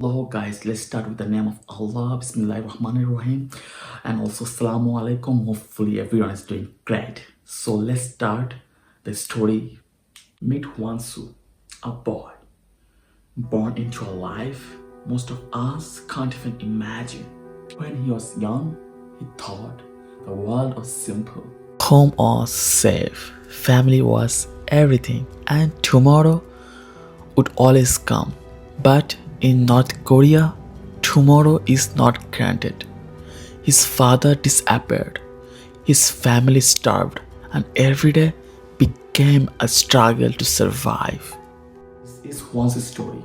Hello guys, let's start with the name of Allah, Bismillahirrahmanirrahim, and also Assalamu alaikum. Hopefully everyone is doing great. So let's start the story. Meet Hyun-soo, a boy born into a life most of us can't even imagine. When he was young, he thought the world was simple. Home was safe, family was everything, and tomorrow would always come. But in North Korea, tomorrow is not granted. His father disappeared, his family starved, and every day became a struggle to survive. This is one story,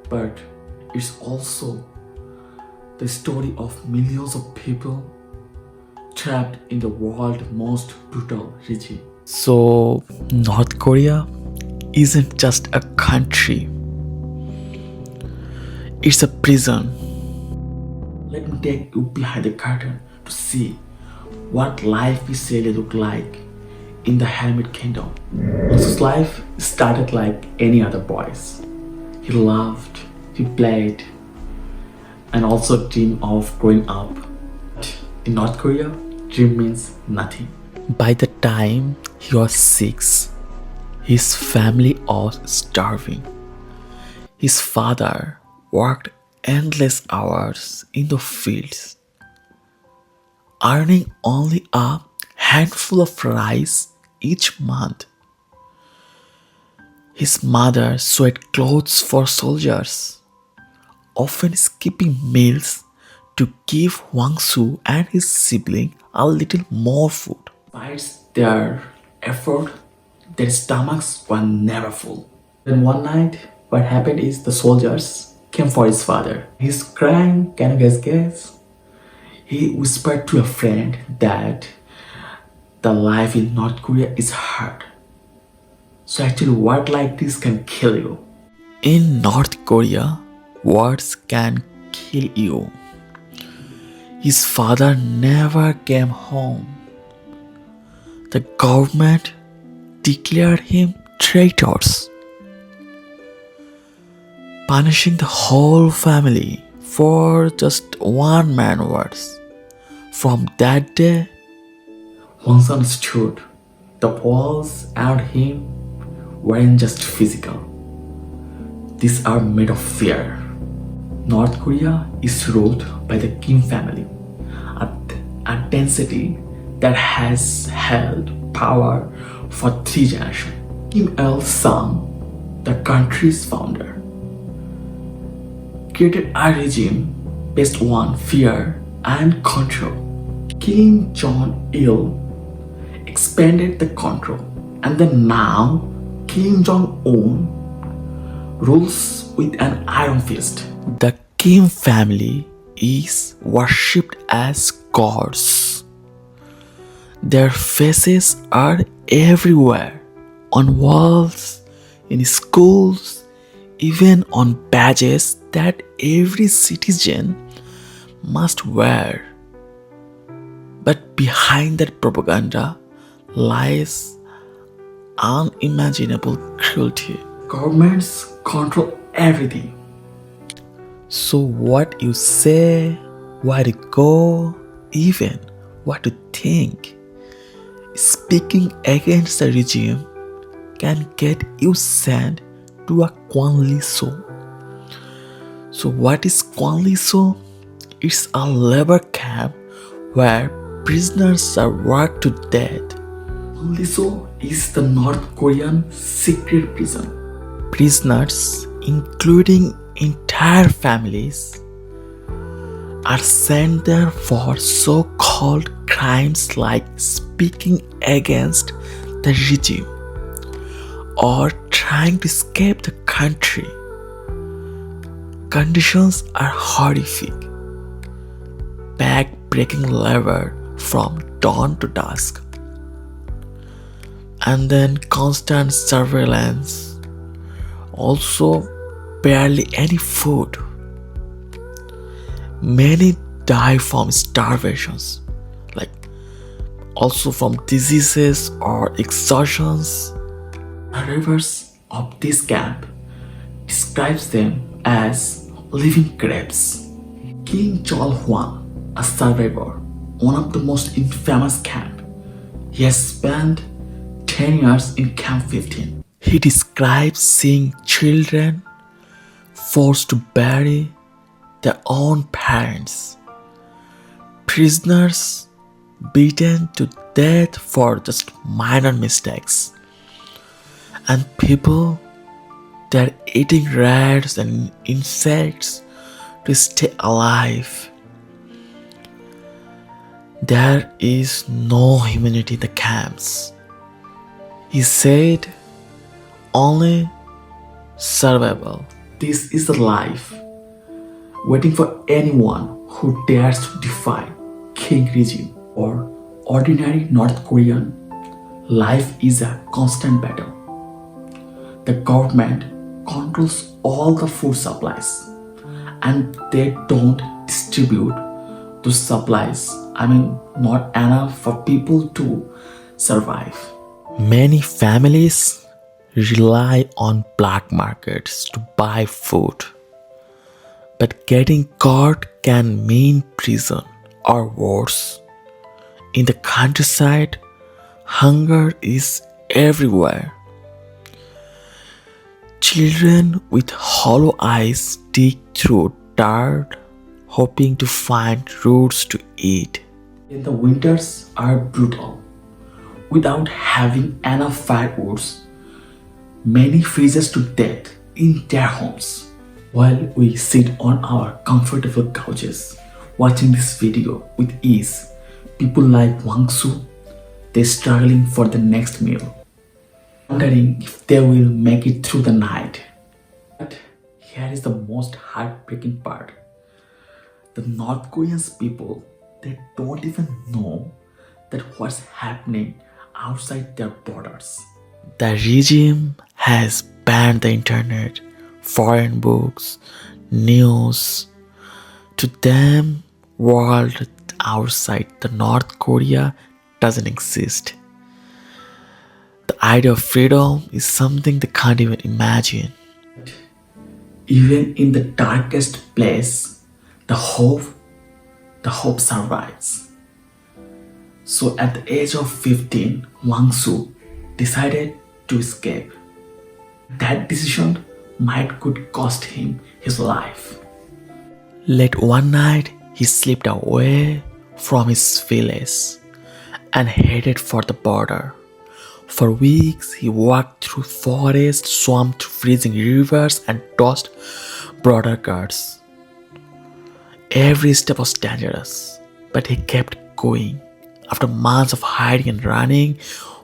but it's also the story of millions of people trapped in the world's most brutal regime. So, North Korea isn't just a country, it's a prison. Let me take you behind the curtain to see what life is really look like in the Hermit Kingdom. His life started like any other boys. He loved, he played, and also dreamed of growing up. In North Korea, dream means nothing. By the time he was 6, his family was starving. His father worked endless hours in the fields, earning only a handful of rice each month. His mother sewed clothes for soldiers, often skipping meals to give Hyun-soo and his sibling a little more food. Despite their effort, their stomachs were never full. Then one night, what happened is the soldiers came for his father. He's crying, can you guess? He whispered to a friend that the life in North Korea is hard. So actually what like this can kill you. In North Korea, words can kill you. His father never came home. The government declared him traitors, punishing the whole family for just one man's words. From that day, once understood, the walls around him weren't just physical. These are made of fear. North Korea is ruled by the Kim family, a dynasty that has held power for 3 generations. Kim Il-sung, the country's founder, created a regime based on fear and control. Kim Jong-il expanded the control, and then now Kim Jong-un rules with an iron fist. The Kim family is worshipped as gods. Their faces are everywhere, on walls, in schools, even on badges that every citizen must wear. But behind that propaganda lies unimaginable cruelty. Governments control everything. So what you say, where to go, even what to think. Speaking against the regime can get you sent to a Kwanliso. So what is Kwanliso? It's a labor camp where prisoners are worked to death. Kwanliso is the North Korean secret prison. Prisoners, including entire families, are sent there for so-called crimes like speaking against the regime or trying to escape the country. Conditions are horrific. Back-breaking labor from dawn to dusk. And then constant surveillance. Also, barely any food. Many die from starvations, like also from diseases or exhaustions. Survivors of this camp describes them as living graves. King Chol Huang, a survivor, one of the most infamous camp, he has spent 10 years in Camp 15. He describes seeing children forced to bury their own parents, prisoners beaten to death for just minor mistakes, and people that are eating rats and insects to stay alive. There is no humanity in the camps. He said only survival. This is a life waiting for anyone who dares to defy King regime or ordinary North Korean. Life is a constant battle. The government controls all the food supplies and they don't distribute those supplies. Not enough for people to survive. Many families rely on black markets to buy food. But getting caught can mean prison or worse. In the countryside, hunger is everywhere. Children with hollow eyes dig through dirt, hoping to find roots to eat. And the winters are brutal. Without having enough firewoods, many freeze to death in their homes. While we sit on our comfortable couches watching this video with ease, people like Hyun-soo, they're struggling for the next meal, wondering if they will make it through the night. But here is the most heartbreaking part. The North Korean people, they don't even know that what's happening outside their borders. The regime has banned the internet, foreign books, news. To them, world outside the North Korea doesn't exist. The idea of freedom is something they can't even imagine. Even in the darkest place, the hope survives. So at the age of 15, Hyun-soo decided to escape. That decision could cost him his life. Late one night, he slipped away from his village and headed for the border. For weeks, he walked through forests, swam through freezing rivers, and dodged border guards. Every step was dangerous, but he kept going. After months of hiding and running,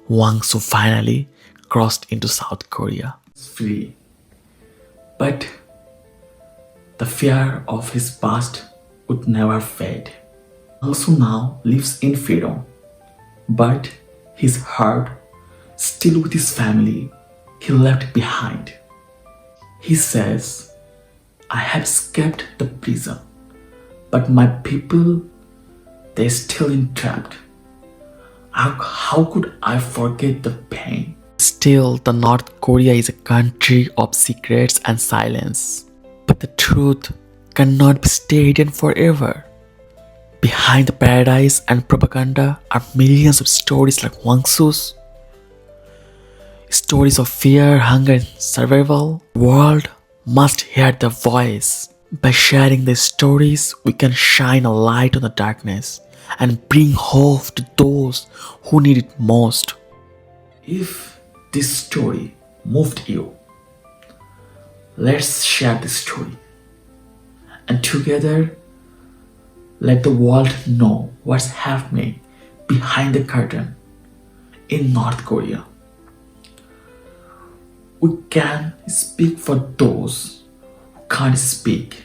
Hyun-soo finally crossed into South Korea. Free. But the fear of his past would never fade. Hyun-soo now lives in freedom, but his heart still with his family he left behind. He says, I have escaped the prison, but my people, they're still entrapped. How could I forget the pain? Still, the North Korea is a country of secrets and silence. But the truth cannot be stayed in forever. Behind the paradise and propaganda are millions of stories like Hyun-soo's. Stories of fear, hunger, and survival. The world must hear their voice. By sharing these stories, we can shine a light on the darkness and bring hope to those who need it most. If this story moved you, let's share this story. And together, let the world know what's happening behind the curtain in North Korea. We can speak for those who can't speak.